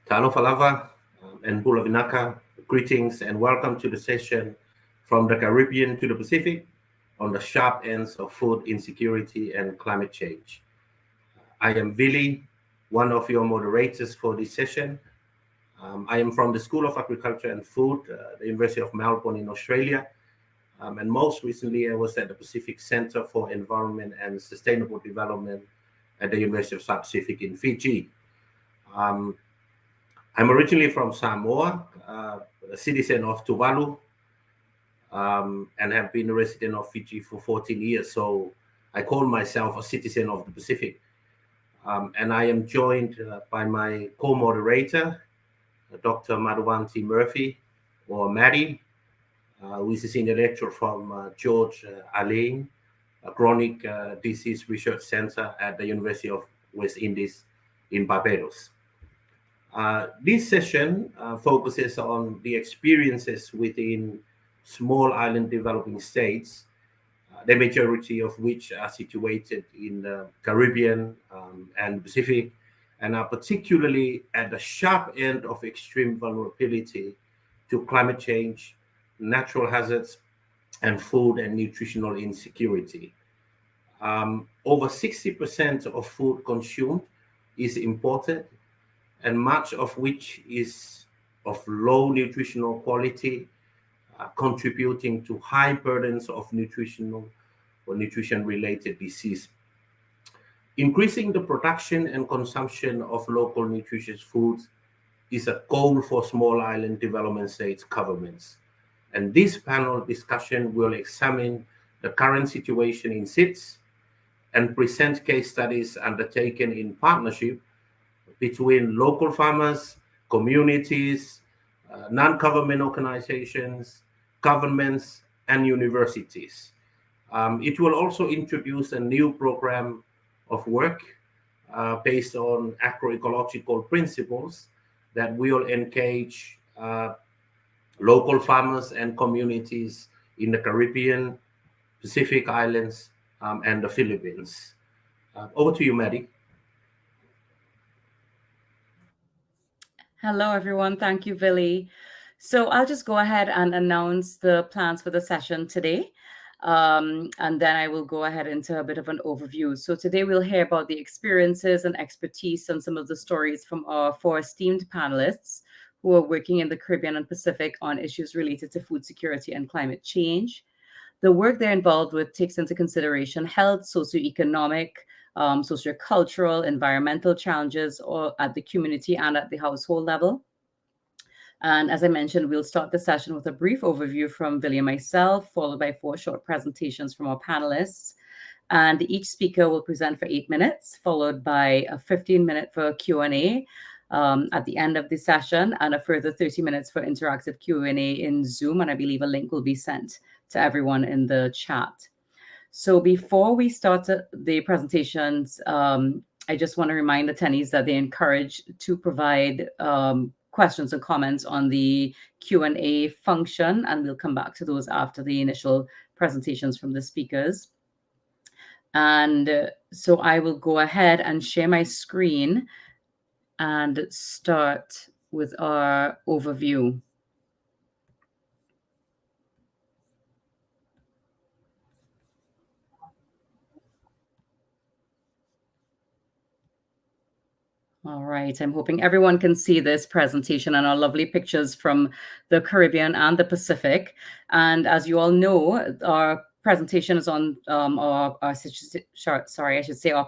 Talo Falava and Bulavinaka, greetings and welcome to the session from the Caribbean to the Pacific on the sharp ends of food insecurity and climate change. I am Ville, one of your moderators for this session. I am from the School of Agriculture and Food, the University of Melbourne in Australia. And most recently, I was at the Pacific Center for Environment and Sustainable Development at the University of South Pacific in Fiji. I'm originally from Samoa, a citizen of Tuvalu, and have been a resident of Fiji for 14 years. So I call myself a citizen of the Pacific. And I am joined by my co-moderator, Dr. Madhuvanti Murphy, or Maddie, who is a senior lecturer from George Alain, a chronic disease research center at the University of West Indies in Barbados. This session focuses on the experiences within small island developing states, the majority of which are situated in the Caribbean and Pacific, and are particularly at the sharp end of extreme vulnerability to climate change, natural hazards, and food and nutritional insecurity. Over 60% of food consumed is imported, and much of which is of low nutritional quality, contributing to high burdens of nutritional or nutrition-related disease. Increasing the production and consumption of local nutritious foods is a goal for small island development states governments. And this panel discussion will examine the current situation in SIDS and present case studies undertaken in partnership between local farmers, communities, non-government organizations, governments, and universities. It will also introduce a new program of work based on agroecological principles that will engage local farmers and communities in the Caribbean, Pacific Islands, and the Philippines. Over to you, Maddie. Hello, everyone. Thank you, Ville. So I'll just go ahead and announce the plans for the session today. And then I will go ahead into a bit of an overview. So today we'll hear about the experiences and expertise and some of the stories from our four esteemed panelists who are working in the Caribbean and Pacific on issues related to food security and climate change. The work they're involved with takes into consideration health, socioeconomic, sociocultural, environmental challenges or at the community and at the household level. And as I mentioned, we'll start the session with a brief overview from Ville and myself, followed by 4 short presentations from our panelists. And each speaker will present for 8 minutes, followed by a 15-minute for Q&A at the end of the session, and a further 30 minutes for interactive Q&A in Zoom. And I believe a link will be sent to everyone in the chat. So before we start the presentations, I just want to remind attendees that they're encouraged to provide questions and comments on the Q&A function, and we'll come back to those after the initial presentations from the speakers. And so I will go ahead and share my screen and start with our overview. All right, I'm hoping everyone can see this presentation and our lovely pictures from the Caribbean and the Pacific. And as you all know, our presentation is on, our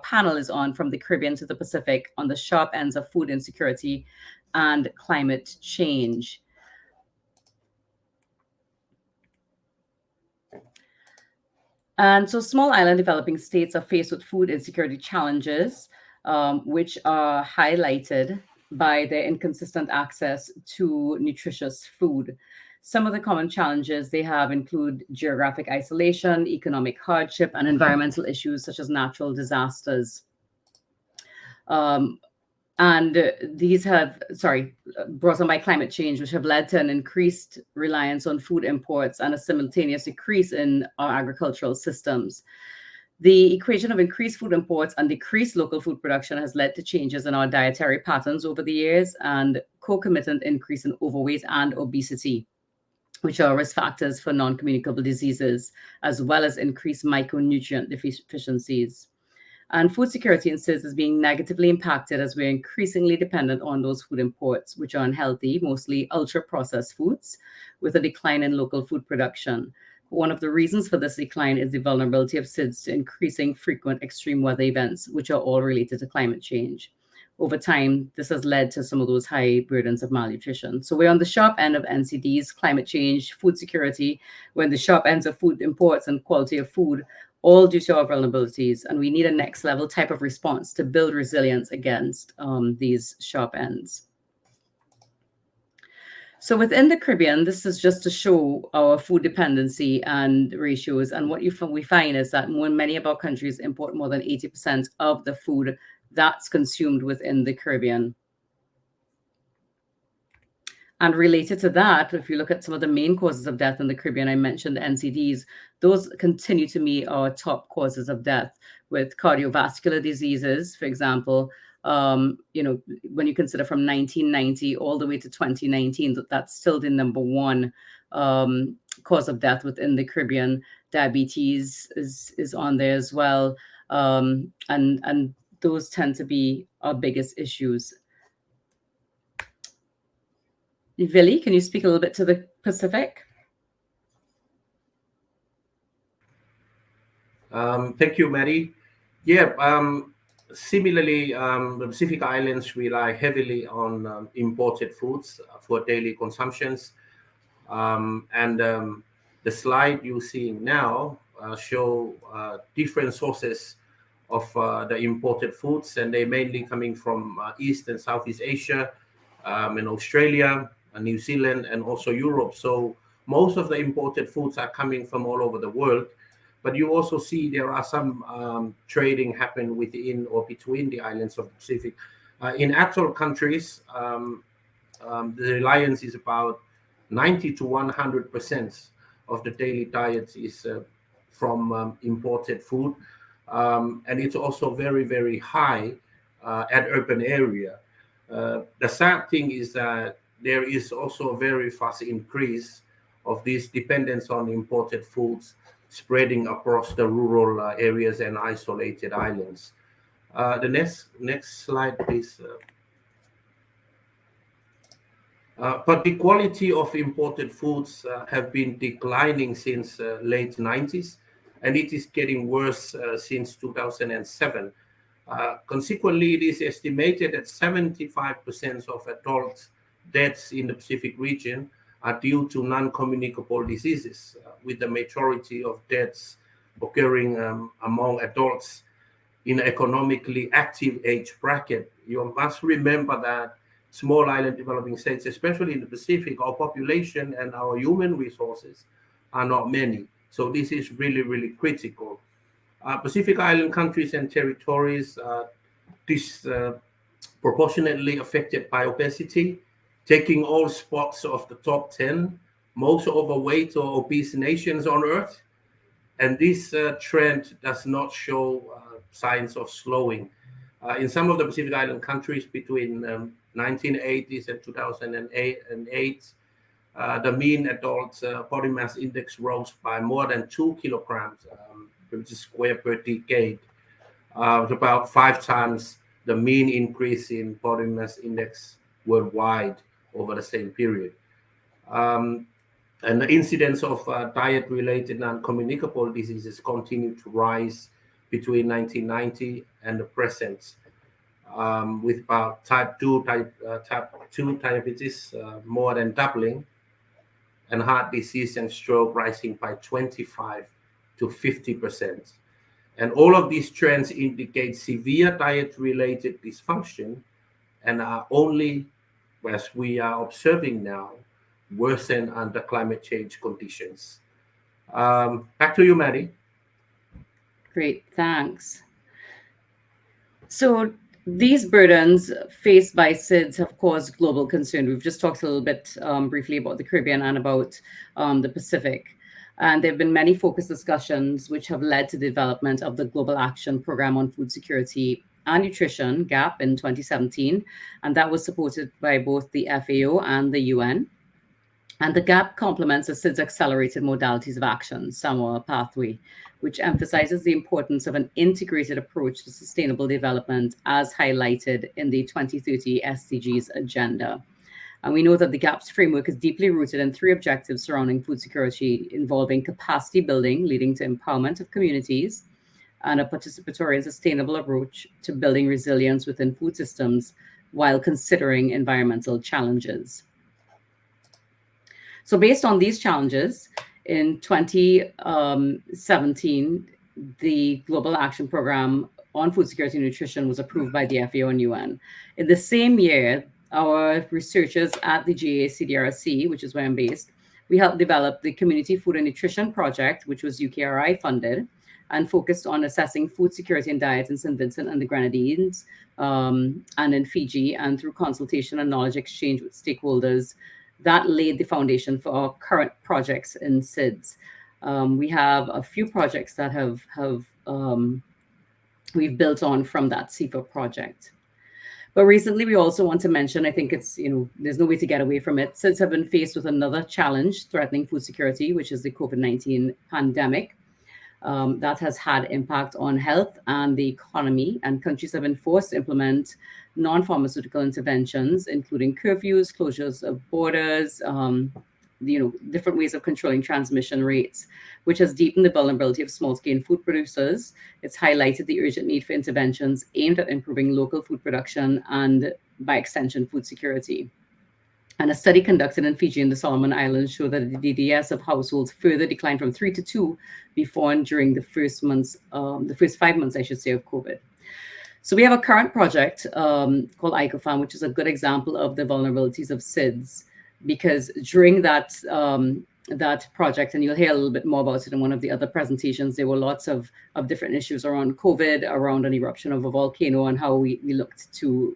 panel is on from the Caribbean to the Pacific on the sharp ends of food insecurity and climate change. And so small island developing states are faced with food insecurity challenges, which are highlighted by their inconsistent access to nutritious food. Some of the common challenges they have include geographic isolation, economic hardship, and environmental issues such as natural disasters. And these have, brought on by climate change, which have led to an increased reliance on food imports and a simultaneous decrease in our agricultural systems. The equation of increased food imports and decreased local food production has led to changes in our dietary patterns over the years and concomitant increase in overweight and obesity, which are risk factors for non-communicable diseases, as well as increased micronutrient deficiencies. And food security in SIDS is being negatively impacted as we're increasingly dependent on those food imports, which are unhealthy, mostly ultra-processed foods, with a decline in local food production. One of the reasons for this decline is the vulnerability of SIDS to increasing frequent extreme weather events, which are all related to climate change. Over time, this has led to some of those high burdens of malnutrition. So we're on the sharp end of NCDs, climate change, food security. We're on the sharp ends of food imports and quality of food, all due to our vulnerabilities. And we need a next level type of response to build resilience against these sharp ends. So within the Caribbean, this is just to show our food dependency and ratios. And what we find is that many of our countries import more than 80% of the food that's consumed within the Caribbean. And related to that, if you look at some of the main causes of death in the Caribbean, I mentioned the NCDs, those continue to be our top causes of death, with cardiovascular diseases, for example. When you consider from 1990 all the way to 2019, that's still the number one cause of death within the Caribbean. Diabetes is on there as well. And those tend to be our biggest issues. Ville, can you speak a little bit to the Pacific? Thank you, Mary. Yeah, similarly, the Pacific Islands rely heavily on imported foods for daily consumptions. The slide you're seeing now show different sources of the imported foods, and they're mainly coming from East and Southeast Asia, and Australia, New Zealand, and also Europe. So most of the imported foods are coming from all over the world. But you also see there are some trading happen within or between the islands of the Pacific. In atoll countries, the reliance is about 90 to 100% of the daily diet is from imported food. And it's also very, very high at urban area. The sad thing is that there is also a very fast increase of this dependence on imported foods spreading across the rural areas and isolated islands. The next slide, please. But the quality of imported foods have been declining since late 90s, and it is getting worse since 2007. Consequently, it is estimated that 75% of adult deaths in the Pacific region are due to non-communicable diseases, with the majority of deaths occurring among adults in economically active age bracket. You must remember that small island developing states, especially in the Pacific, our population and our human resources are not many. So this is really, really critical. Pacific Island countries and territories are disproportionately affected by obesity, taking all spots of the top 10 most overweight or obese nations on Earth. And this trend does not show signs of slowing. In some of the Pacific Island countries between 1980s and 2008, the mean adult body mass index rose by more than 2 kilograms per square per decade, about 5 times the mean increase in body mass index worldwide over the same period. And the incidence of diet-related non-communicable diseases continued to rise between 1990 and the present, with about type 2 diabetes more than doubling, and heart disease and stroke rising by 25 to 50%. And all of these trends indicate severe diet-related dysfunction and are only, as we are observing now, worsen under climate change conditions. Back to you, Maddie. Great, thanks. So these burdens faced by SIDS have caused global concern. We've just talked a little bit briefly about the Caribbean and about the Pacific. And there have been many focused discussions which have led to the development of the Global Action Program on Food Security and Nutrition, GAP, in 2017. And that was supported by both the FAO and the UN. And the GAP complements the SIDS accelerated modalities of action, Samoa Pathway, which emphasizes the importance of an integrated approach to sustainable development as highlighted in the 2030 SDGs agenda. And we know that the GAPS framework is deeply rooted in 3 objectives surrounding food security, involving capacity building, leading to empowerment of communities, and a participatory and sustainable approach to building resilience within food systems while considering environmental challenges. So based on these challenges, in 2017, the Global Action Program on Food Security and Nutrition was approved by the FAO and UN. In the same year, our researchers at the GACDRC, which is where I'm based, we helped develop the Community Food and Nutrition Project, which was UKRI funded, and focused on assessing food security and diet in St. Vincent and the Grenadines and in Fiji, and through consultation and knowledge exchange with stakeholders, that laid the foundation for our current projects in SIDS. We have a few projects that we've built on from that CIFA project. But recently, we also want to mention, I think it's, there's no way to get away from it. SIDS have been faced with another challenge threatening food security, which is the COVID-19 pandemic. That has had impact on health and the economy, and countries have been forced to implement non-pharmaceutical interventions, including curfews, closures of borders, different ways of controlling transmission rates, which has deepened the vulnerability of small-scale food producers. It's highlighted the urgent need for interventions aimed at improving local food production and, by extension, food security. And a study conducted in Fiji and the Solomon Islands showed that the DDS of households further declined from 3 to 2 before and during the first 5 months, I should say, of COVID. So we have a current project called ICOFAM, which is a good example of the vulnerabilities of SIDS, because during that project, and you'll hear a little bit more about it in one of the other presentations, there were lots of different issues around COVID, around an eruption of a volcano, and how we looked to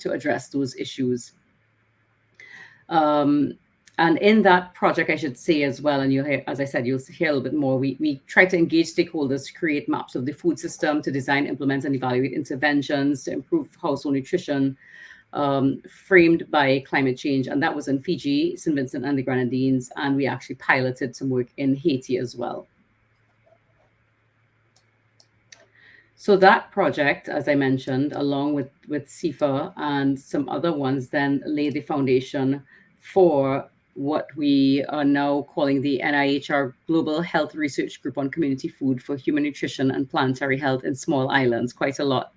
address those issues. And in that project, I should say as well, and you'll hear, as I said, you'll hear a little bit more, we try to engage stakeholders to create maps of the food system, to design, implement, and evaluate interventions to improve household nutrition, framed by climate change. And that was in Fiji, St. Vincent and the Grenadines, and we actually piloted some work in Haiti as well. So that project, as I mentioned, along with CIFA and some other ones, then laid the foundation for what we are now calling the NIHR Global Health Research Group on Community Food for Human Nutrition and Planetary Health in Small Islands. Quite a lot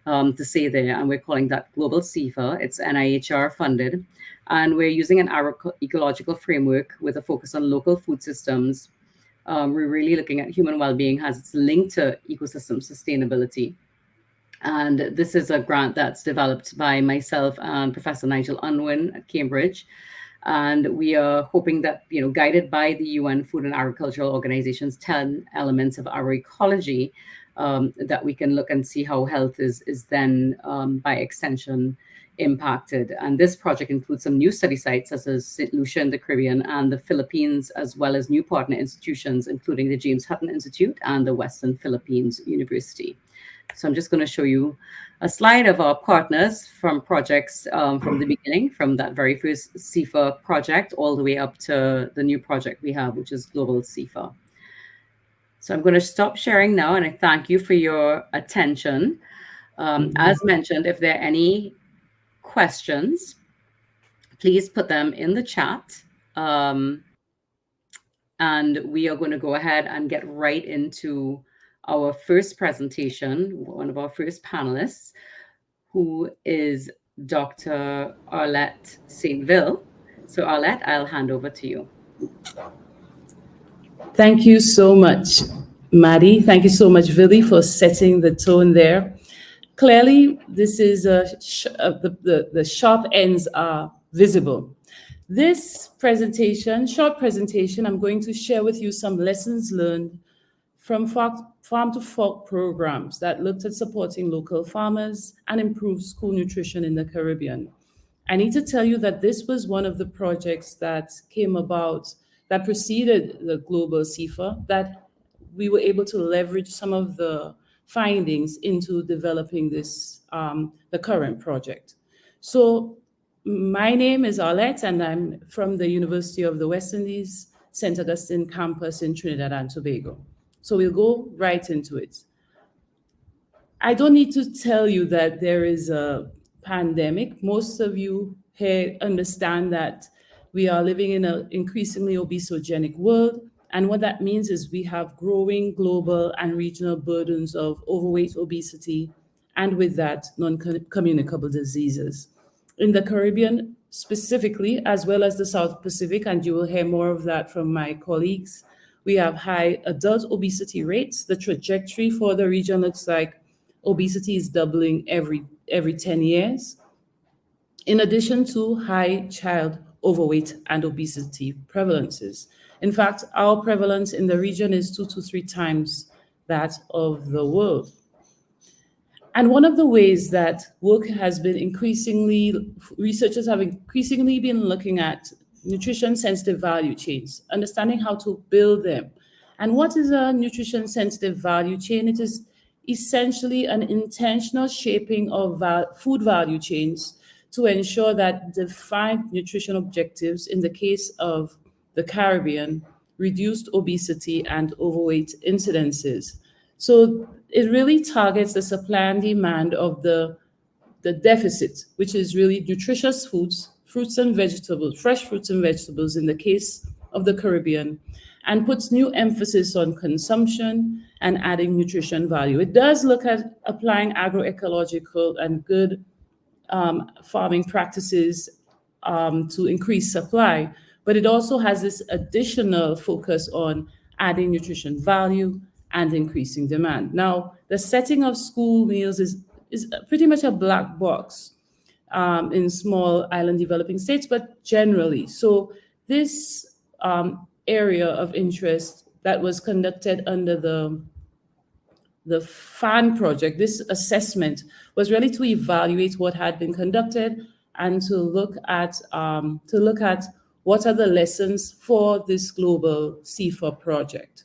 to say there, and we're calling that Global CIFA. It's NIHR funded, and we're using an agroecological framework with a focus on local food systems. We're really looking at human well-being as it's linked to ecosystem sustainability. And this is a grant that's developed by myself and Professor Nigel Unwin at Cambridge. And we are hoping that, guided by the UN Food and Agricultural Organization's 10 elements of agroecology, that we can look and see how health is then, by extension, impacted. And this project includes some new study sites, such as St. Lucia in the Caribbean and the Philippines, as well as new partner institutions, including the James Hutton Institute and the Western Philippines University. So I'm just going to show you a slide of our partners from projects from the beginning, from that very first CIFA project all the way up to the new project we have, which is Global CIFA. So I'm going to stop sharing now, and I thank you for your attention. As mentioned, if there are any questions, please put them in the chat. And we are going to go ahead and get right into our first presentation, one of our first panelists, who is Dr. Arlette St. Ville. So Arlette, I'll hand over to you. Thank you so much, Maddie. Thank you so much, Ville, for setting the tone there. Clearly, this is the sharp ends are visible. This presentation, short presentation, I'm going to share with you some lessons learned from farm to fork programs that looked at supporting local farmers and improved school nutrition in the Caribbean. I need to tell you that this was one of the projects that came about that preceded the global CIFA, that we were able to leverage some of the findings into developing this, the current project. So my name is Arlette, and I'm from the University of the West Indies, St. Augustine campus in Trinidad and Tobago. So we'll go right into it. I don't need to tell you that there is a pandemic. Most of you here understand that we are living in an increasingly obesogenic world. And what that means is we have growing global and regional burdens of overweight, obesity, and with that, non-communicable diseases. In the Caribbean specifically, as well as the South Pacific, and you will hear more of that from my colleagues, we have high adult obesity rates. The trajectory for the region looks like obesity is doubling every 10 years, in addition to high child overweight and obesity prevalences. In fact, our prevalence in the region is 2 to 3 times that of the world. And one of the ways that work has been researchers have increasingly been looking at nutrition-sensitive value chains, understanding how to build them. And what is a nutrition-sensitive value chain? It is essentially an intentional shaping of food value chains to ensure that defined nutrition objectives, in the case of the Caribbean, reduced obesity and overweight incidences. So it really targets the supply and demand of the deficit, which is really nutritious foods, fruits and vegetables, fresh fruits and vegetables in the case of the Caribbean, and puts new emphasis on consumption and adding nutrition value. It does look at applying agroecological and good farming practices to increase supply, but it also has this additional focus on adding nutrition value and increasing demand. Now, the setting of school meals is pretty much a black box in small island developing states, but generally. So this area of interest that was conducted under the FAN project, this assessment was really to evaluate what had been conducted and to look at what are the lessons for this global CIFA project.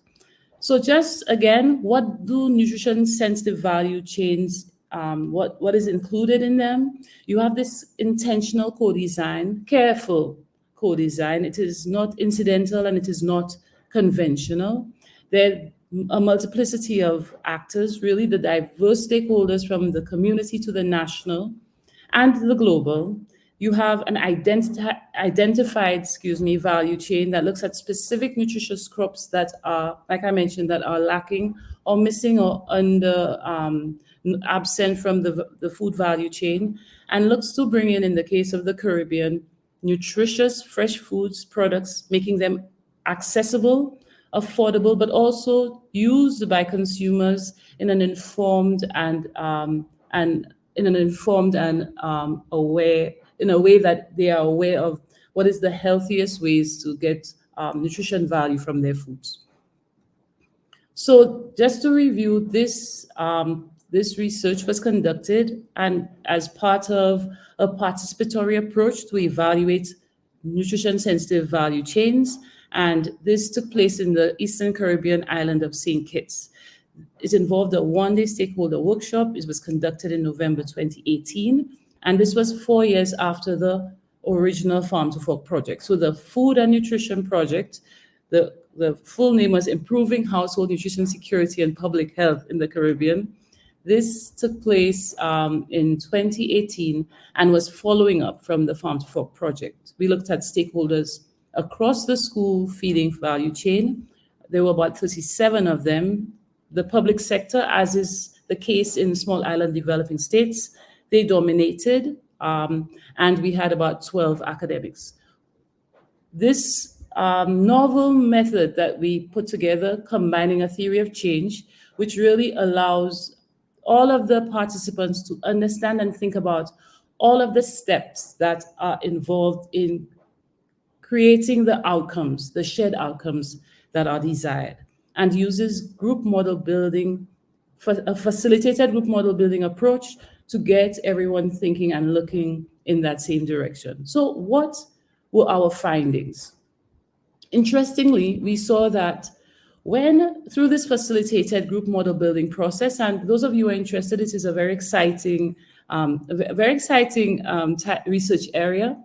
So just again, what do nutrition sensitive value chains, what is included in them? You have this intentional co-design, careful co-design. It is not incidental and it is not conventional. There are a multiplicity of actors, really the diverse stakeholders from the community to the national and the global. You have an identified value chain that looks at specific nutritious crops that are, like I mentioned, that are lacking or missing or absent from the food value chain, and looks to bring in the case of the Caribbean, nutritious fresh foods products, making them accessible, affordable, but also used by consumers in an informed and aware, in a way that they are aware of what is the healthiest ways to get nutrition value from their foods. So just to review, this research was conducted and as part of a participatory approach to evaluate nutrition sensitive value chains. And this took place in the Eastern Caribbean island of St. Kitts. It involved a one-day stakeholder workshop. It was conducted in November 2018. And this was 4 years after the original Farm to Fork project. So the Food and Nutrition Project, the full name was Improving Household Nutrition Security and Public Health in the Caribbean. This took place in 2018 and was following up from the Farm to Fork project. We looked at stakeholders across the school feeding value chain. There were about 37 of them. The public sector, as is the case in small island developing states, they dominated, and we had about 12 academics. This novel method that we put together, combining a theory of change, which really allows all of the participants to understand and think about all of the steps that are involved in creating the outcomes, the shared outcomes that are desired, and uses group model building, a facilitated group model building approach to get everyone thinking and looking in that same direction. So what were our findings? Interestingly, we saw that when through this facilitated group model building process, and those of you who are interested, it is a very exciting, research area.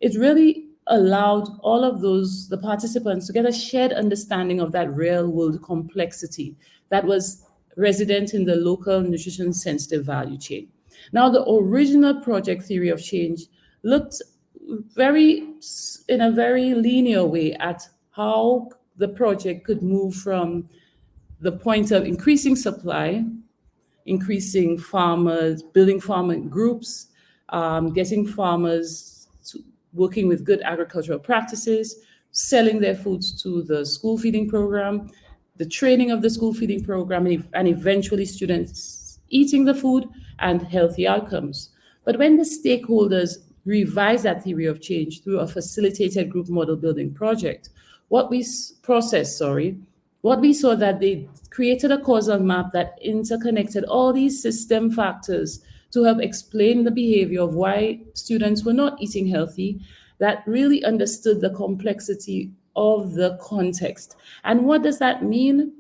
It really allowed all of the participants to get a shared understanding of that real world complexity that was resident in the local nutrition sensitive value chain. Now, the original project theory of change looked in a very linear way at how the project could move from the point of increasing supply, increasing farmers, building farming groups, getting farmers to working with good agricultural practices, selling their foods to the school feeding program, the training of the school feeding program, and eventually students eating the food and healthy outcomes. But when the stakeholders revised that theory of change through a facilitated group model building project, what we saw that they created a causal map that interconnected all these system factors to help explain the behavior of why students were not eating healthy, that really understood the complexity of the context. And what does that mean?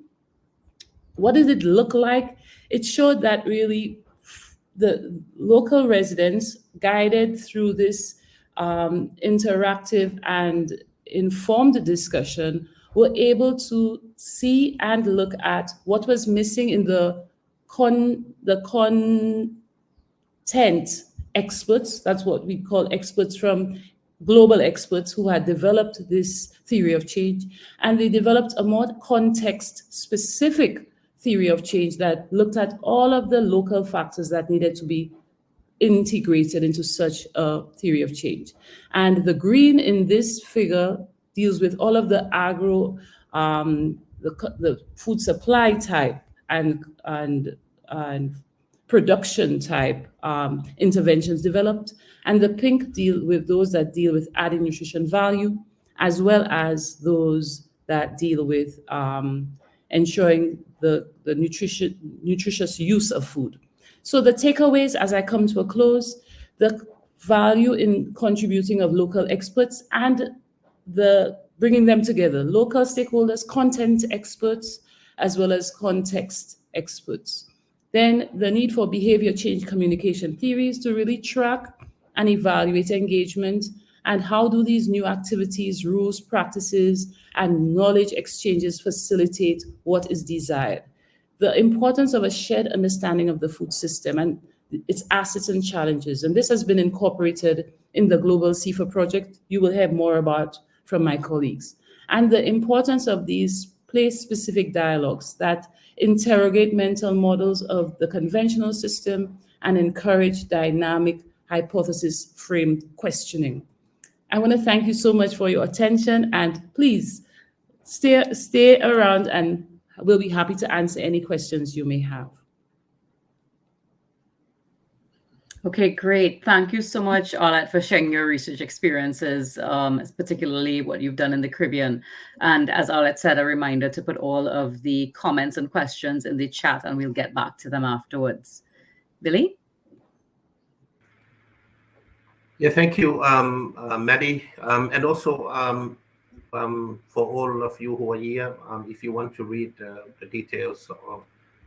What did it look like? It showed that really the local residents, guided through this interactive and informed discussion, were able to see and look at what was missing in the content experts. That's what we call experts from global experts who had developed this theory of change. And they developed a more context specific theory of change that looked at all of the local factors that needed to be integrated into such a theory of change. And the green in this figure deals with all of the the food supply type and production type interventions developed. And the pink deal with those that deal with adding nutrition value, as well as those that deal with ensuring the nutritious use of food. So the takeaways as I come to a close, the value in contributing of local experts and the bringing them together, local stakeholders, content experts, as well as context experts. Then the need for behavior change communication theories to really track and evaluate engagement, and how do these new activities, rules, practices, and knowledge exchanges facilitate what is desired. The importance of a shared understanding of the food system and its assets and challenges. And this has been incorporated in the Global CIFA project. You will hear more about from my colleagues. And the importance of these place-specific dialogues that interrogate mental models of the conventional system and encourage dynamic hypothesis-framed questioning. I want to thank you so much for your attention, and please stay around and we'll be happy to answer any questions you may have. Okay, great. Thank you so much, Arlette, for sharing your research experiences, particularly what you've done in the Caribbean. And as Arlette said, a reminder to put all of the comments and questions in the chat, and we'll get back to them afterwards. Billy? Yeah, thank you, Maddie. And also for all of you who are here, if you want to read the details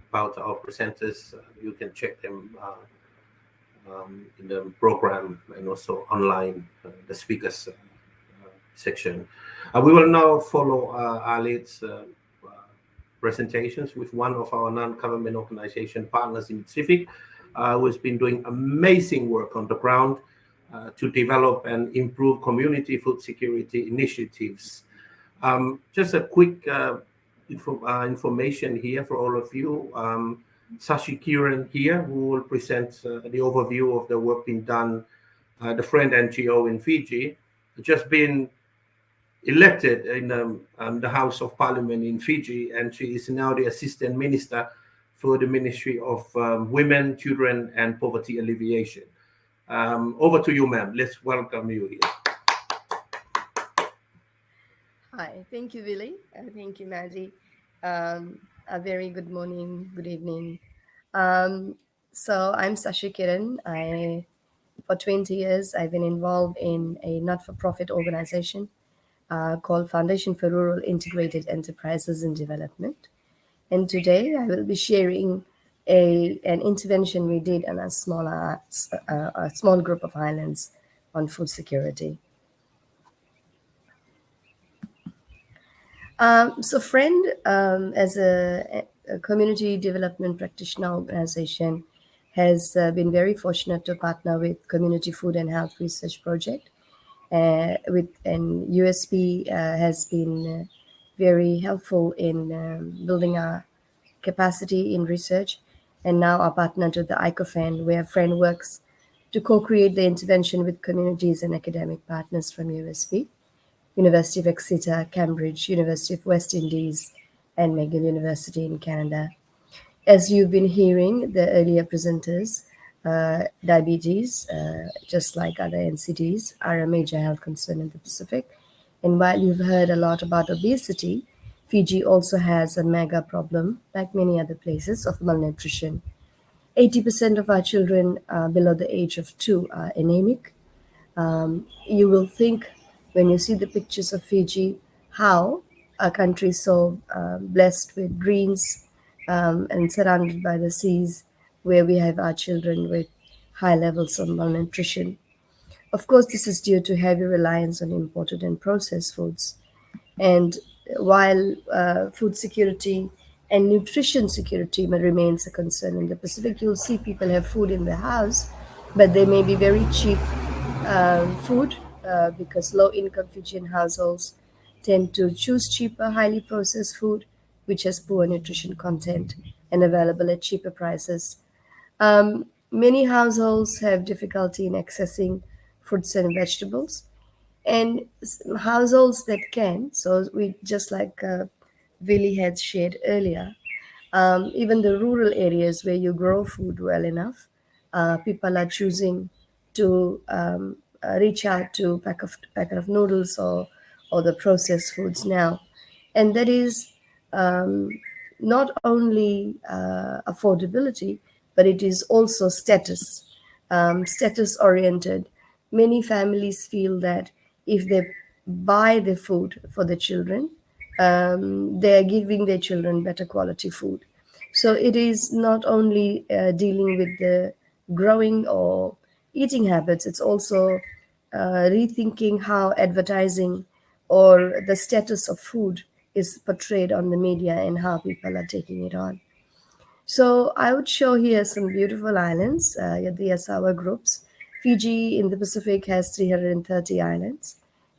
about our presenters, you can check them in the program and also online, the speakers section. We will now follow Arlette's presentations with one of our non-government organization partners in the Pacific, who has been doing amazing work on the ground to develop and improve community food security initiatives. Just a quick information here for all of you. Sashi Kiran here, who will present the overview of the work being done, the Friend NGO in Fiji, just been elected in the House of Parliament in Fiji, and she is now the Assistant Minister for the Ministry of Women, Children and Poverty Alleviation. Over to you, ma'am. Let's welcome you here. Hi, thank you, Ville. Thank you, Maddie. A very good morning, good evening. So I'm Sashi Kiran. For 20 years, I've been involved in a not-for-profit organization called Foundation for Rural Integrated Enterprises in Development. And today I will be sharing an intervention we did on a small group of islands on food security. So FRIEND, as a community development practitioner organization, has been very fortunate to partner with Community Food and Health Research Project. And USP has been very helpful in building our capacity in research, and now our partner to the ICOFAN, where FRIEND works to co-create the intervention with communities and academic partners from USP, University of Exeter, Cambridge, University of West Indies, and McGill University in Canada. As you've been hearing the earlier presenters, diabetes, just like other NCDs, are a major health concern in the Pacific. And while you've heard a lot about obesity, Fiji also has a mega problem, like many other places, of malnutrition. 80% of our children below the age of 2 are anemic. You will think, when you see the pictures of Fiji, how a country so blessed with greens and surrounded by the seas, where we have our children with high levels of malnutrition. Of course, this is due to heavy reliance on imported and processed foods. And while food security and nutrition security remains a concern in the Pacific, you'll see people have food in their house, but they may be very cheap food because low-income Fijian households tend to choose cheaper, highly processed food, which has poor nutrition content and available at cheaper prices. Many households have difficulty in accessing fruits and vegetables, and households that can, so we just like Ville had shared earlier, even the rural areas where you grow food well enough, people are choosing to reach out to packet of noodles or the processed foods now. And that is not only affordability, but it is also status oriented. Many families feel that if they buy the food for the children, they are giving their children better quality food. So it is not only dealing with the growing or eating habits, it's also rethinking how advertising or the status of food is portrayed on the media and how people are taking it on. So I would show here some beautiful islands, the Asawa groups. Fiji in the Pacific has 330 islands.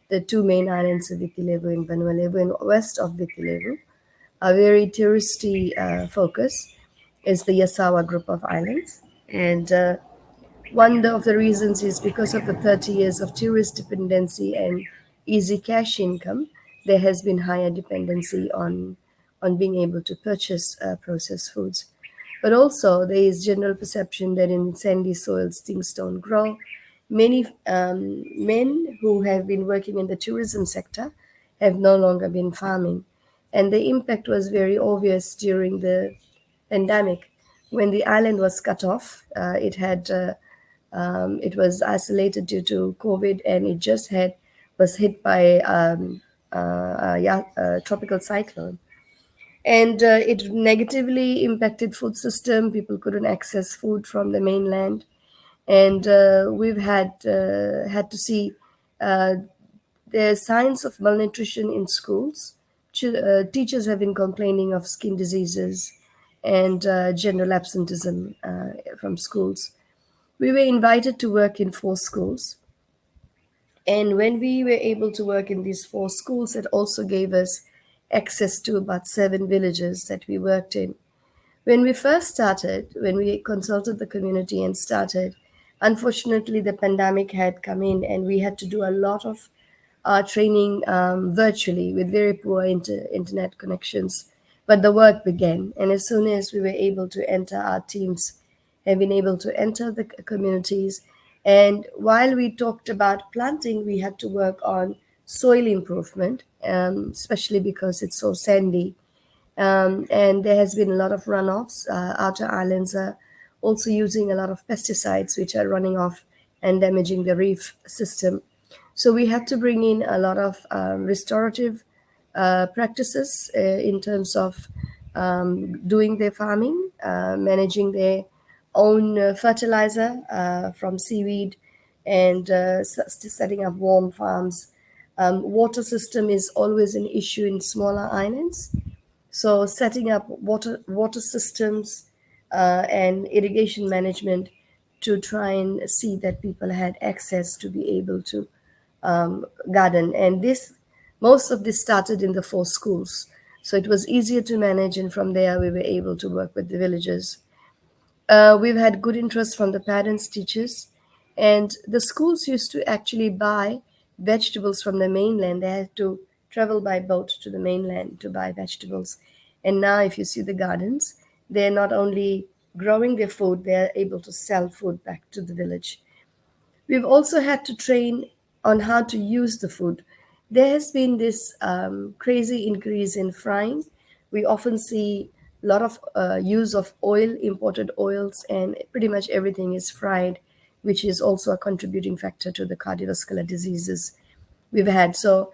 The 2 main islands of Viliamu and Vanuatu, and west of Viliamu. A very touristy focus is the Asawa group of islands. And one of the reasons is because of the 30 years of tourist dependency and easy cash income, there has been higher dependency on being able to purchase processed foods. But also there is general perception that in sandy soils things don't grow. Many men who have been working in the tourism sector have no longer been farming. And the impact was very obvious during the pandemic. When the island was cut off, it was isolated due to COVID, and it just was hit by a tropical cyclone. And it negatively impacted food system. People couldn't access food from the mainland. And we've had to see there's signs of malnutrition in schools. Teachers have been complaining of skin diseases and general absenteeism from schools. We were invited to work in 4 schools. And when we were able to work in these 4 schools, it also gave us access to about 7 villages that we worked in. When we first started, when we consulted the community and started, unfortunately, the pandemic had come in and we had to do a lot of training virtually with very poor internet connections. But the work began. And as soon as we were able to enter, our teams have been able to enter the communities. And while we talked about planting, we had to work on soil improvement, especially because it's so sandy. And there has been a lot of runoffs. Outer islands are also using a lot of pesticides, which are running off and damaging the reef system. So we had to bring in a lot of restorative practices in terms of doing their farming, managing their own fertilizer from seaweed, and setting up warm farms. Water system is always an issue in smaller islands. So setting up water systems and irrigation management to try and see that people had access to be able to garden. And most of this started in the 4 schools. So it was easier to manage, and from there we were able to work with the villagers. We've had good interest from the parents, teachers, and the schools used to actually buy vegetables from the mainland. They had to travel by boat to the mainland to buy vegetables. And now if you see the gardens, they're not only growing their food, they're able to sell food back to the village. We've also had to train on how to use the food. There has been this crazy increase in frying. We often see a lot of use of oil, imported oils, and pretty much everything is fried, which is also a contributing factor to the cardiovascular diseases we've had. So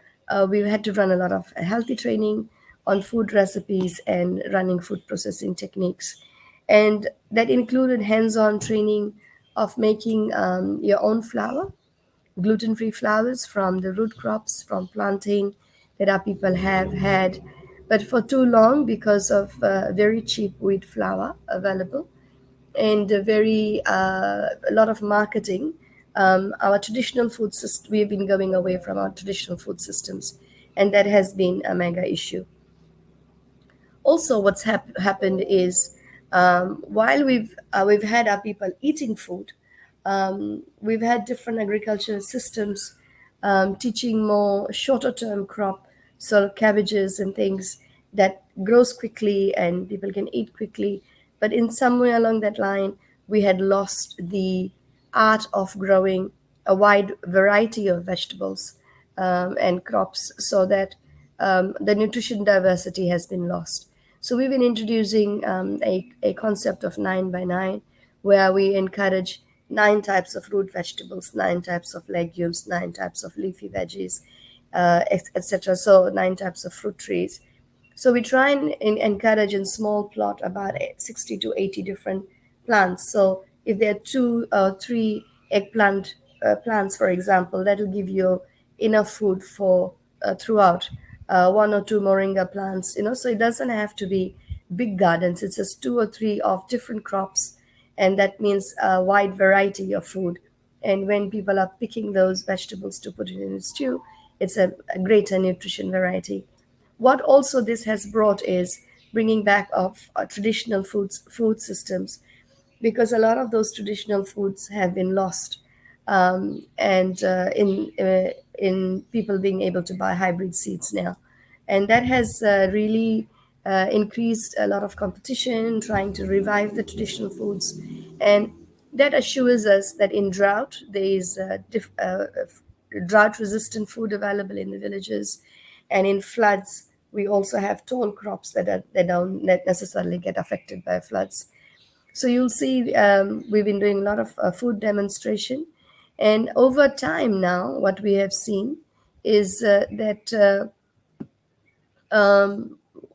we've had to run a lot of healthy training on food recipes and running food processing techniques. And that included hands-on training of making your own flour, gluten-free flours from the root crops, from plantain that our people have had. But for too long, because of very cheap wheat flour available and a lot of marketing, our traditional food system, we've been going away from our traditional food systems. And that has been a mega issue. Also, what's happened is while we've had our people eating food, we've had different agricultural systems teaching more shorter term crop, so cabbages and things that grows quickly and people can eat quickly. But in somewhere along that line, we had lost the art of growing a wide variety of vegetables and crops, so that the nutrition diversity has been lost. So we've been introducing a concept of 9x9, where we encourage 9 types of root vegetables, 9 types of legumes, 9 types of leafy veggies, etc. So 9 types of fruit trees. So we try and encourage in small plot about 60 to 80 different plants. So if there are 2 or 3 eggplant plants, for example, that will give you enough food for throughout. 1 or 2 moringa plants, so it doesn't have to be big gardens. It's just 2 or 3 of different crops, and that means a wide variety of food. And when people are picking those vegetables to put it in a stew, it's a greater nutrition variety. What also this has brought is bringing back of traditional food systems, because a lot of those traditional foods have been lost, and in people being able to buy hybrid seeds now. And that has really increased a lot of competition, trying to revive the traditional foods. And that assures us that in drought, there is drought-resistant food available in the villages. And in floods, we also have tall crops that don't necessarily get affected by floods. So you'll see we've been doing a lot of food demonstration. And over time now, what we have seen is that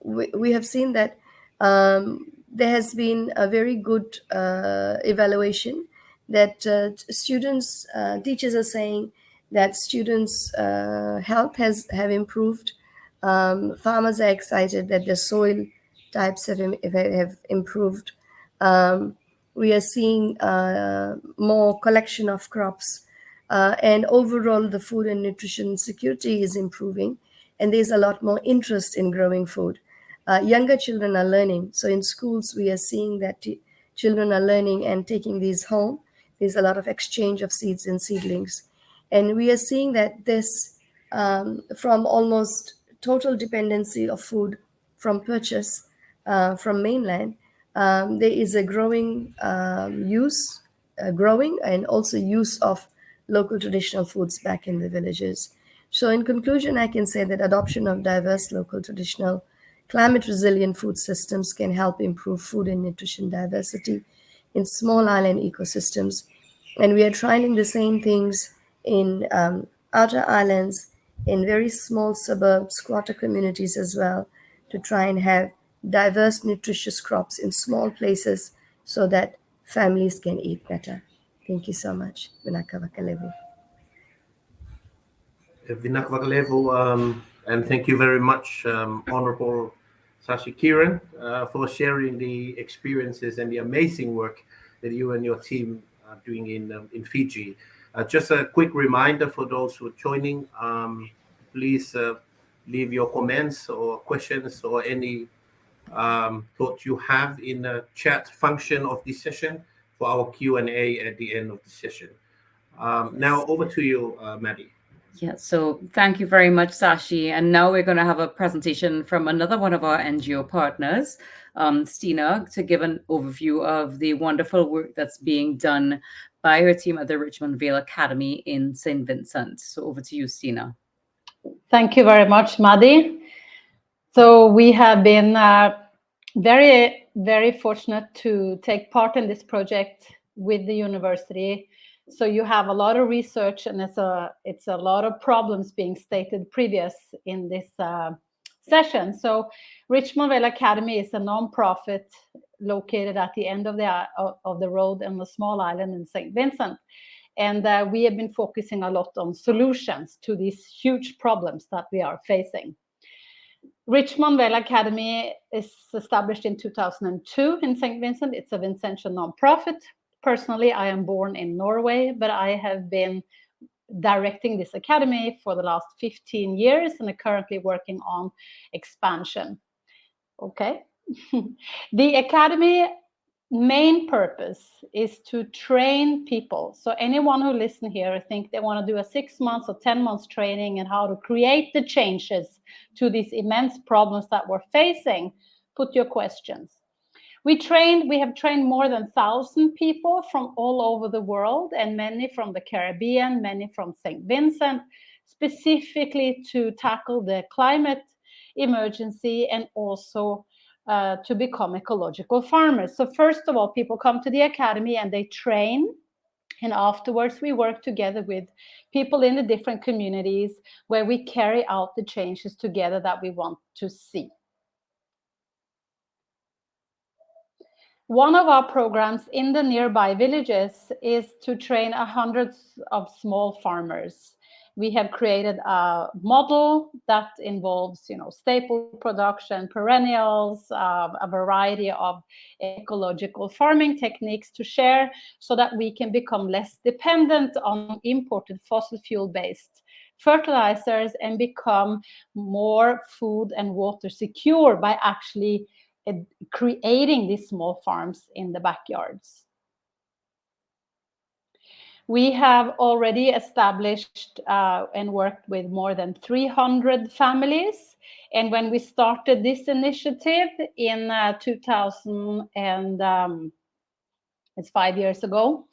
we have seen that there has been a very good evaluation that teachers are saying that students' health have improved. Farmers are excited that the soil types have improved. We are seeing more collection of crops, and overall the food and nutrition security is improving, and there's a lot more interest in growing food. Younger children are learning. So in schools, we are seeing that children are learning and taking these home. There's a lot of exchange of seeds and seedlings. And we are seeing that this, from almost total dependency of food from purchase from mainland, there is a growing growing and also use of local traditional foods back in the villages. So in conclusion, I can say that adoption of diverse local traditional climate resilient food systems can help improve food and nutrition diversity in small island ecosystems. And we are trying the same things in outer islands, in very small suburbs, squatter communities as well, to try and have diverse, nutritious crops in small places so that families can eat better. Thank you so much. Vinakavakalevu. And thank you very much, Honorable Sashi Kiran, for sharing the experiences and the amazing work that you and your team are doing in Fiji. Just a quick reminder for those who are joining, please leave your comments or questions or any thoughts you have in the chat function of this session for our Q&A at the end of the session. Now over to you, Maddie. Yeah, so thank you very much, Sashi. And now we're going to have a presentation from another one of our NGO partners, Stina, to give an overview of the wonderful work that's being done by her team at the Richmond Ville Academy in St. Vincent. So over to you, Stina. Thank you very much, Maddie. So we have been very, very fortunate to take part in this project with the university. So you have a lot of research, and it's a lot of problems being stated previous in this session. So Richmond Ville Academy is a non-profit located at the end of the road on the small island in St. Vincent. And we have been focusing a lot on solutions to these huge problems that we are facing. Richmond Ville Academy is established in 2002 in St. Vincent. It's a Vincentian non-profit. Personally, I am born in Norway, but I have been directing this academy for the last 15 years and are currently working on expansion. Okay. The academy main purpose is to train people. So anyone who listen here think they want to do a 6 months or 10 months training and how to create the changes to these immense problems that we're facing, put your questions. We have trained more than 1,000 people from all over the world, and many from the Caribbean, many from St. Vincent, specifically to tackle the climate emergency and also to become ecological farmers. So first of all, people come to the academy and they train. And afterwards, we work together with people in the different communities where we carry out the changes together that we want to see. One of our programs in the nearby villages is to train hundreds of small farmers. We have created a model that involves, staple production, perennials, a variety of ecological farming techniques to share so that we can become less dependent on imported fossil fuel-based fertilizers and become more food and water secure by actually creating these small farms in the backyards. We have already established and worked with more than 300 families. And when we started this initiative in 2000, and it's 5 years ago,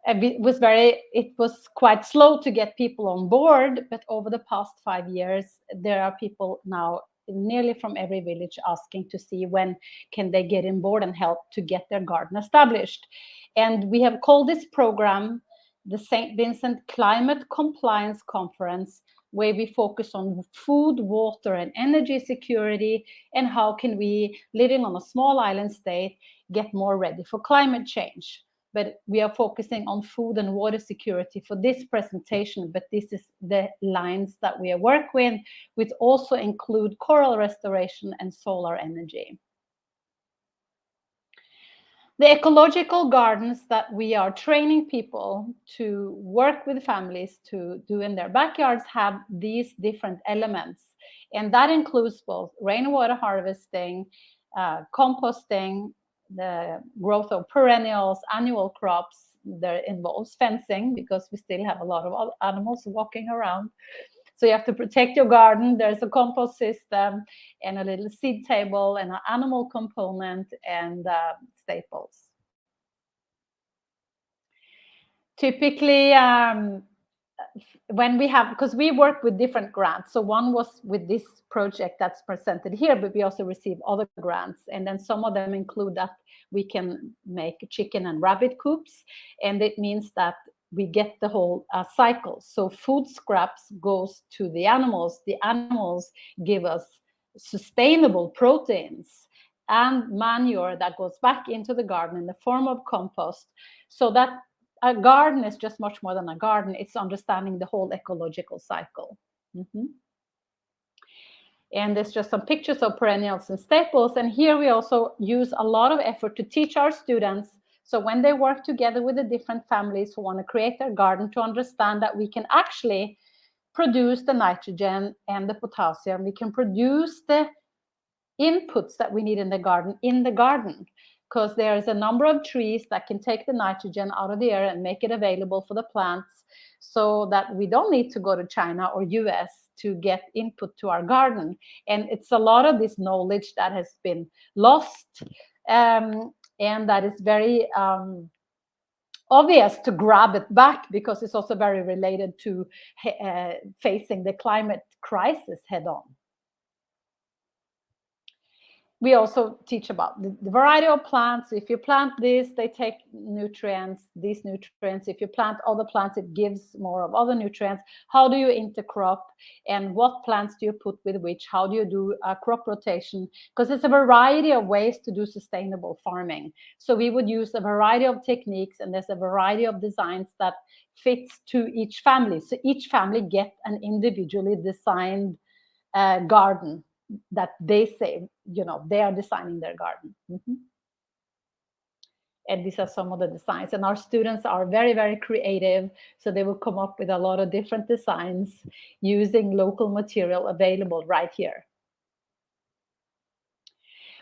it was quite slow to get people on board. But over the past 5 years, there are people now nearly from every village asking to see when can they get on board and help to get their garden established. And we have called this program the St. Vincent Climate Compliance Conference, where we focus on food, water, and energy security, and how can we, living on a small island state, get more ready for climate change. But we are focusing on food and water security for this presentation, but this is the lines that we work with, which also include coral restoration and solar energy. The ecological gardens that we are training people to work with families to do in their backyards have these different elements. And that includes both rainwater harvesting, composting, the growth of perennials, annual crops. There involves fencing because we still have a lot of animals walking around. So you have to protect your garden. There's a compost system and a little seed table and an animal component and staples. Typically, when we have, because we work with different grants. So one was with this project that's presented here, but we also receive other grants. And then some of them include that we can make chicken and rabbit coops. And it means that we get the whole cycle. So food scraps goes to the animals give us sustainable proteins and manure that goes back into the garden in the form of compost. So that a garden is just much more than a garden. It's understanding the whole ecological cycle. And there's just some pictures of perennials and staples. And here we also use a lot of effort to teach our students. So when they work together with the different families who want to create their garden, to understand that we can actually produce the nitrogen and the potassium. We can produce the inputs that we need in the garden, because there is a number of trees that can take the nitrogen out of the air and make it available for the plants, so that we don't need to go to China or US to get input to our garden. And it's a lot of this knowledge that has been lost, and that is very obvious to grab it back, because it's also very related to facing the climate crisis head on. We also teach about the variety of plants. If you plant this, they take nutrients, these nutrients. If you plant other plants, it gives more of other nutrients. How do you intercrop, and what plants do you put with which? How do you do a crop rotation? Because it's a variety of ways to do sustainable farming. So we would use a variety of techniques, and there's a variety of designs that fits to each family. So each family gets an individually designed garden that they say, they are designing their garden. And these are some of the designs. And our students are very, very creative. So they will come up with a lot of different designs using local material available right here.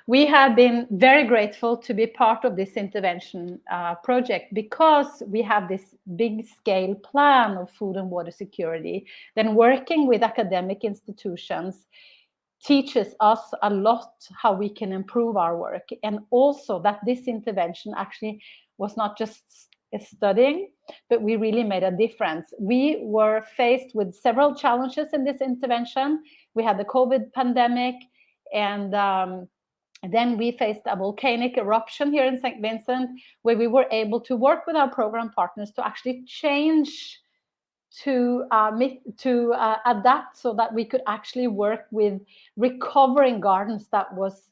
We have been very grateful to be part of this intervention project, because we have this big scale plan of food and water security. Then working with academic institutions teaches us a lot how we can improve our work. And also that this intervention actually was not just studying, but we really made a difference. We were faced with several challenges in this intervention. We had the COVID pandemic, and then we faced a volcanic eruption here in St. Vincent, where we were able to work with our program partners to actually change to adapt, so that we could actually work with recovering gardens that was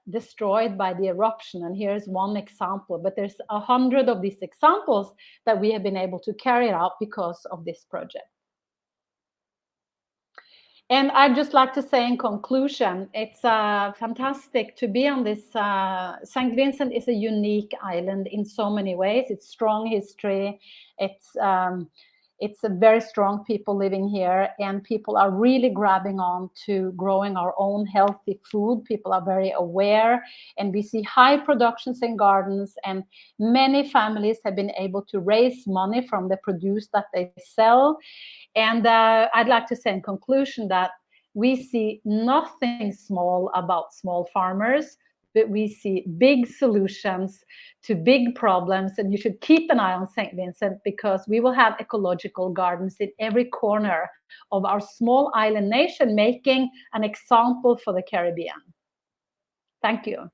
destroyed by the eruption. And here's one example, but there's 100 of these examples that we have been able to carry out because of this project. And I'd just like to say in conclusion, it's fantastic to be on this. St. Vincent is a unique island in so many ways. It's strong history. It's a very strong people living here, and people are really grabbing on to growing our own healthy food. People are very aware, and we see high productions in gardens, and many families have been able to raise money from the produce that they sell. And I'd like to say in conclusion that we see nothing small about small farmers, but we see big solutions to big problems. And you should keep an eye on St. Vincent, because we will have ecological gardens in every corner of our small island nation, making an example for the Caribbean. Thank you.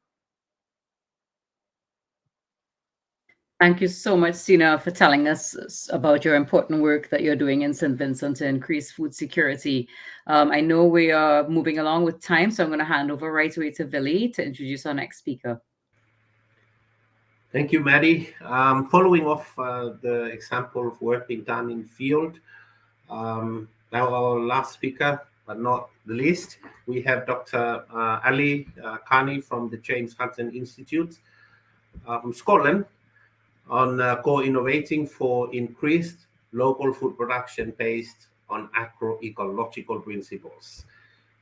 Thank you so much, Stina, for telling us about your important work that you're doing in St. Vincent to increase food security. I know we are moving along with time, so I'm going to hand over right away to Ville to introduce our next speaker. Thank you, Maddie. Following off the example of work being done in field, now our last speaker, but not the least, we have Dr. Ali Carney from the James Hutton Institute from Scotland, on co-innovating for increased local food production based on agroecological principles.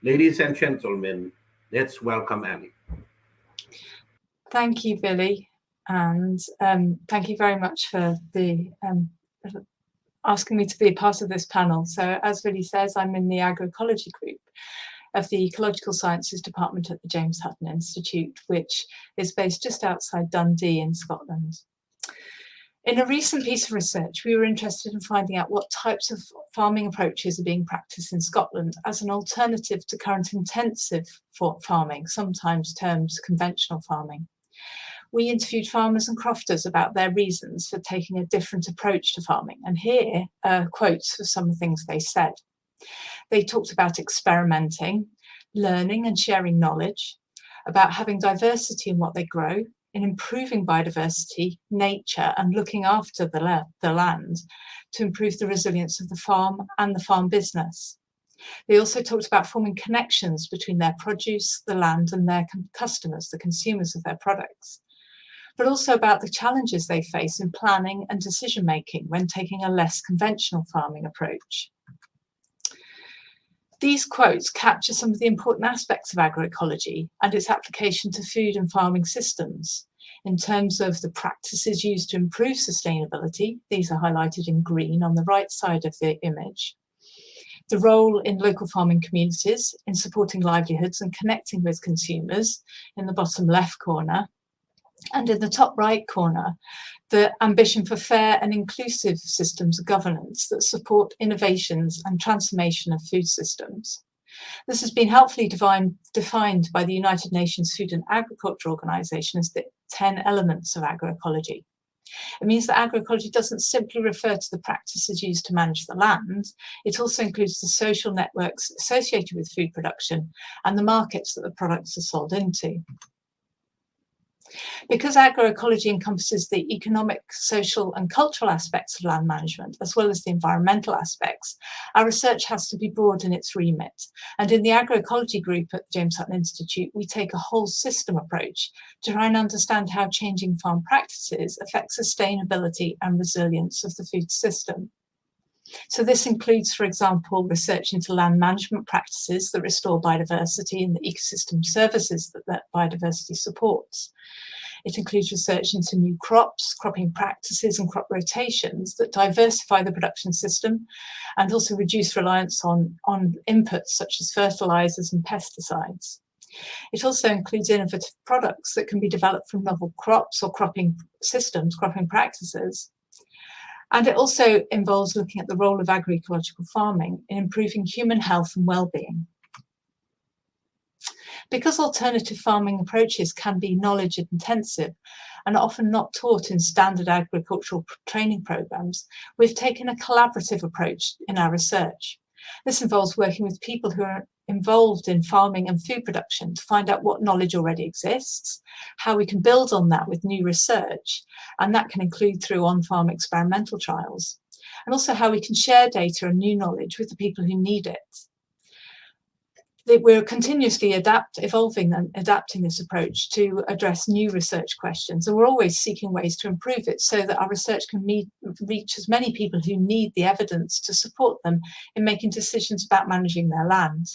Ladies and gentlemen, let's welcome Ali. Thank you, Ville, and thank you very much for the asking me to be a part of this panel. So as Ville says, I'm in the agroecology group of the Ecological Sciences Department at the James Hutton Institute, which is based just outside Dundee in Scotland. In a recent piece of research, we were interested in finding out what types of farming approaches are being practiced in Scotland as an alternative to current intensive farming, sometimes termed conventional farming. we interviewed farmers and crofters about their reasons for taking a different approach to farming. And here are quotes for some of the things they said. They talked about experimenting, learning and sharing knowledge, about having diversity in what they grow, in improving biodiversity, nature, and looking after the land to improve the resilience of the farm and the farm business. They also talked about forming connections between their produce, the land, and their customers, the consumers of their products, but also about the challenges they face in planning and decision-making when taking a less conventional farming approach. These quotes capture some of the important aspects of agroecology and its application to food and farming systems in terms of the practices used to improve sustainability. These are highlighted in green on the right side of the image. The role in local farming communities in supporting livelihoods and connecting with consumers in the bottom left corner. And in the top right corner, the ambition for fair and inclusive systems of governance that support innovations and transformation of food systems. This has been helpfully defined by the United Nations Food and Agriculture Organization as the 10 elements of agroecology. It means that agroecology doesn't simply refer to the practices used to manage the land, it also includes the social networks associated with food production and the markets that the products are sold into. Because agroecology encompasses the economic, social and cultural aspects of land management, as well as the environmental aspects, our research has to be broad in its remit. And in the agroecology group at the James Hutton Institute, we take a whole system approach to try and understand how changing farm practices affect sustainability and resilience of the food system. So this includes, for example, research into land management practices that restore biodiversity and the ecosystem services that biodiversity supports. It includes research into new crops, cropping practices and crop rotations that diversify the production system and also reduce reliance on inputs such as fertilizers and pesticides. It also includes innovative products that can be developed from novel crops or cropping systems, cropping practices. And it also involves looking at the role of agroecological farming in improving human health and well-being. Because alternative farming approaches can be knowledge intensive and are often not taught in standard agricultural training programs, we've taken a collaborative approach in our research. This involves working with people who are involved in farming and food production to find out what knowledge already exists, how we can build on that with new research, and that can include through on-farm experimental trials, and also how we can share data and new knowledge with the people who need it. We're continuously evolving and adapting this approach to address new research questions, and we're always seeking ways to improve it so that our research can reach as many people who need the evidence to support them in making decisions about managing their land.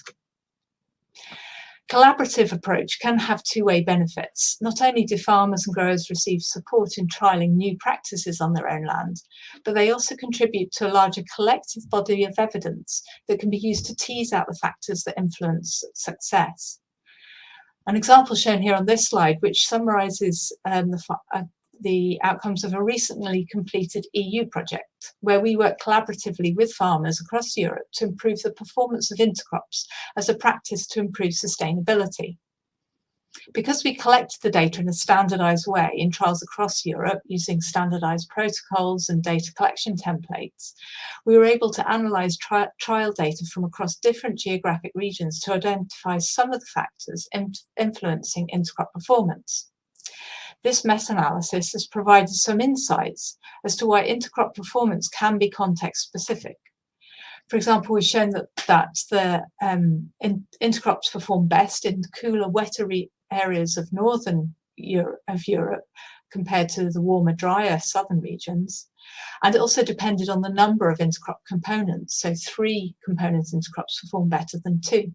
Collaborative approach can have two-way benefits. Not only do farmers and growers receive support in trialling new practices on their own land, but they also contribute to a larger collective body of evidence that can be used to tease out the factors that influence success. An example shown here on this slide, which summarises the outcomes of a recently completed EU project, where we work collaboratively with farmers across Europe to improve the performance of intercrops as a practice to improve sustainability. Because we collect the data in a standardised way in trials across Europe using standardised protocols and data collection templates, we were able to analyse trial data from across different geographic regions to identify some of the factors influencing intercrop performance. This meta-analysis has provided some insights as to why intercrop performance can be context-specific. For example, we've shown that the intercrops perform best in cooler, wetter areas of northern Europe compared to the warmer, drier southern regions. And it also depended on the number of intercrop components. So 3 component intercrops perform better than 2.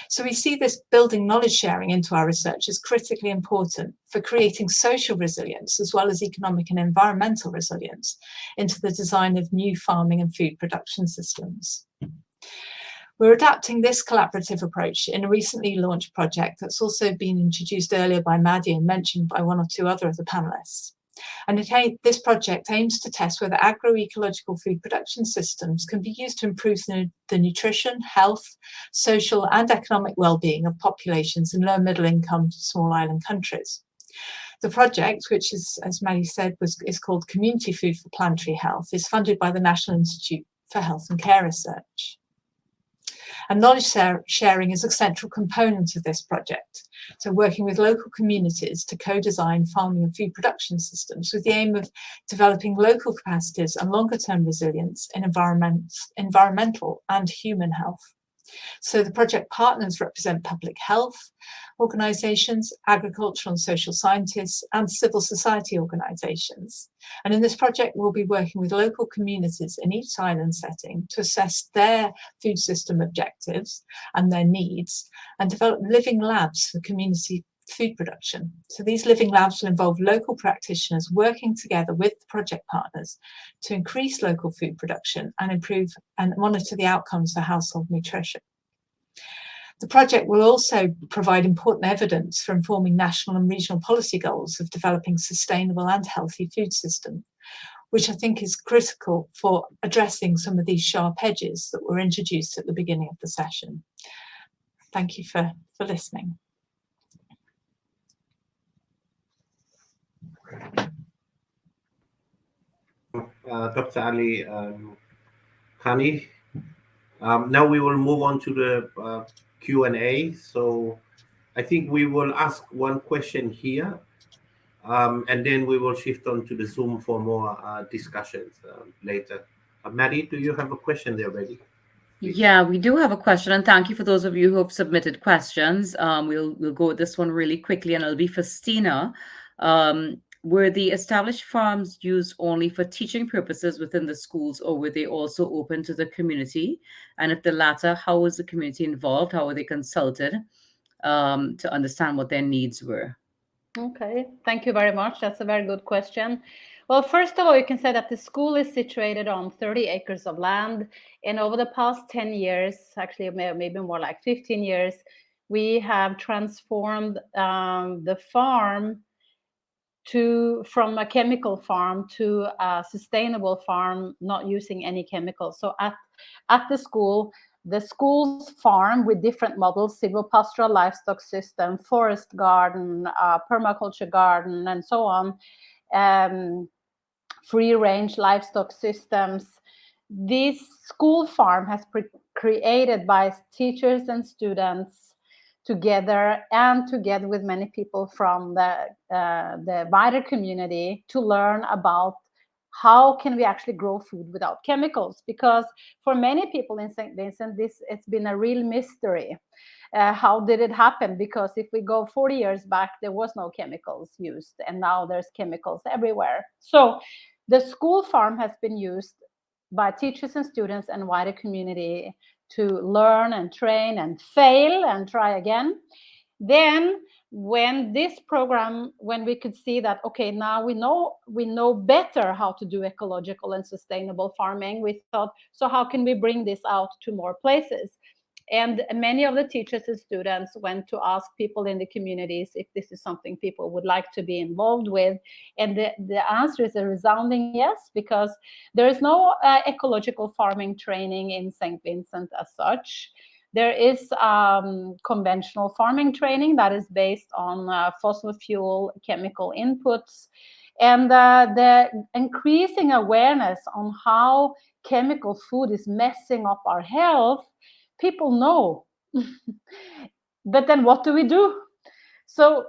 So we see this building knowledge sharing into our research as critically important for creating social resilience as well as economic and environmental resilience into the design of new farming and food production systems. We're adapting this collaborative approach in a recently launched project that's also been introduced earlier by Maddie and mentioned by 1 or 2 other of the panelists. And this project aims to test whether agroecological food production systems can be used to improve the nutrition, health, social and economic well-being of populations in low middle income small island countries. The project, which is, as Maddie said, is called Community Food for Planetary Health, is funded by the National Institute for Health and Care Research. And knowledge sharing is a central component of this project. So working with local communities to co-design farming and food production systems with the aim of developing local capacities and longer-term resilience in environmental and human health. So the project partners represent public health organisations, agricultural and social scientists, and civil society organisations. And in this project, we'll be working with local communities in each island setting to assess their food system objectives and their needs, and develop living labs for community food production. So these living labs will involve local practitioners working together with the project partners to increase local food production and improve and monitor the outcomes for household nutrition. The project will also provide important evidence for informing national and regional policy goals of developing sustainable and healthy food systems, which I think is critical for addressing some of these sharp edges that were introduced at the beginning of the session. Thank you for listening. Dr. Ali Khani. Now we will move on to the Q&A. So I think we will ask one question here, and then we will shift on to the Zoom for more discussions later. Maddie, do you have a question there ready? Please. Yeah, we do have a question, and thank you for those of you who have submitted questions. We'll go with this one really quickly, and it'll be for Stina. Were the established farms used only for teaching purposes within the schools, or were they also open to the community? And if the latter, how was the community involved? How were they consulted to understand what their needs were? Okay, thank you very much. That's a very good question. Well, first of all, you can say that the school is situated on 30 acres of land. And over the past 10 years, actually maybe more like 15 years, we have transformed the farm from a chemical farm to a sustainable farm, not using any chemicals. So at the school's farm with different models, silvopastoral livestock system, forest garden, permaculture garden, and so on, free-range livestock systems. This school farm has created by teachers and students together with many people from the wider community to learn about how can we actually grow food without chemicals, because for many people in St. Vincent, it's been a real mystery. How did it happen? Because if we go 40 years back, there was no chemicals used, and now there's chemicals everywhere. So the school farm has been used by teachers and students and wider community to learn and train and fail and try again. Then when we could see that, okay, now we know better how to do ecological and sustainable farming, we thought, so how can we bring this out to more places? And many of the teachers and students went to ask people in the communities if this is something people would like to be involved with. And the answer is a resounding yes, because there is no ecological farming training in St. Vincent as such. There is conventional farming training that is based on fossil fuel chemical inputs. And the increasing awareness on how chemical food is messing up our health, people know. But then what do we do? So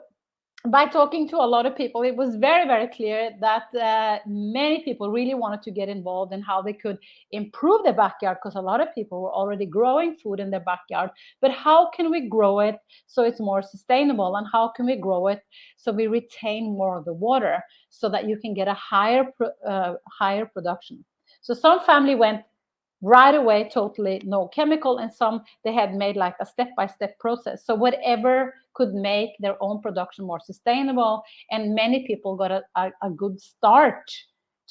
by talking to a lot of people, it was very, very clear that many people really wanted to get involved in how they could improve their backyard, because a lot of people were already growing food in their backyard. But how can we grow it so it's more sustainable? And how can we grow it so we retain more of the water so that you can get a higher production? So some family went right away, totally no chemical, and some they had made like a step-by-step process. So whatever could make their own production more sustainable, and many people got a good start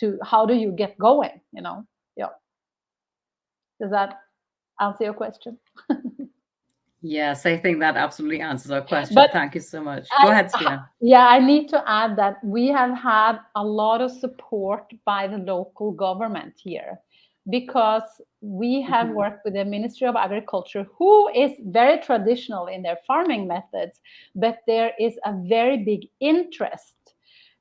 to how do you get going, Yeah. Does that answer your question? Yes, I think that absolutely answers our question. But thank you so much. Go ahead, Stina. Yeah, I need to add that we have had a lot of support by the local government here, because we have worked with the Ministry of Agriculture, who is very traditional in their farming methods, but there is a very big interest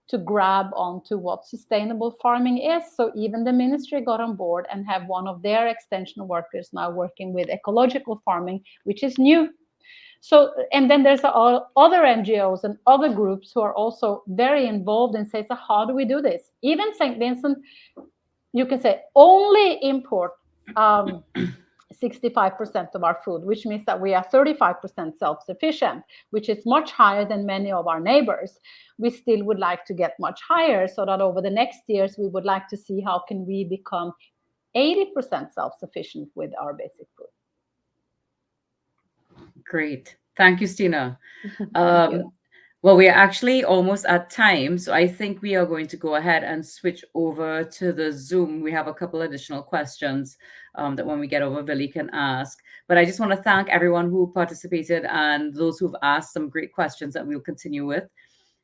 to grab onto what sustainable farming is. So even the ministry got on board and have one of their extension workers now working with ecological farming, which is new. So, and then there's other NGOs and other groups who are also very involved and say, so how do we do this? Even St. Vincent, you can say, only import 65% of our food, which means that we are 35% self-sufficient, which is much higher than many of our neighbors. We still would like to get much higher, so that over the next years, we would like to see how can we become 80% self-sufficient with our basic food. Great. Thank you, Stina. Thank you. Well, we are actually almost at time, so I think we are going to go ahead and switch over to the Zoom. We have a couple additional questions that when we get over, Ville can ask. But I just want to thank everyone who participated and those who've asked some great questions that we'll continue with.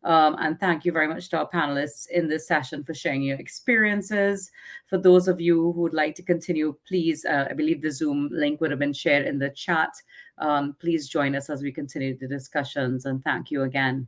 And thank you very much to our panelists in this session for sharing your experiences. For those of you who would like to continue, please, I believe the Zoom link would have been shared in the chat. Please join us as we continue the discussions, and thank you again.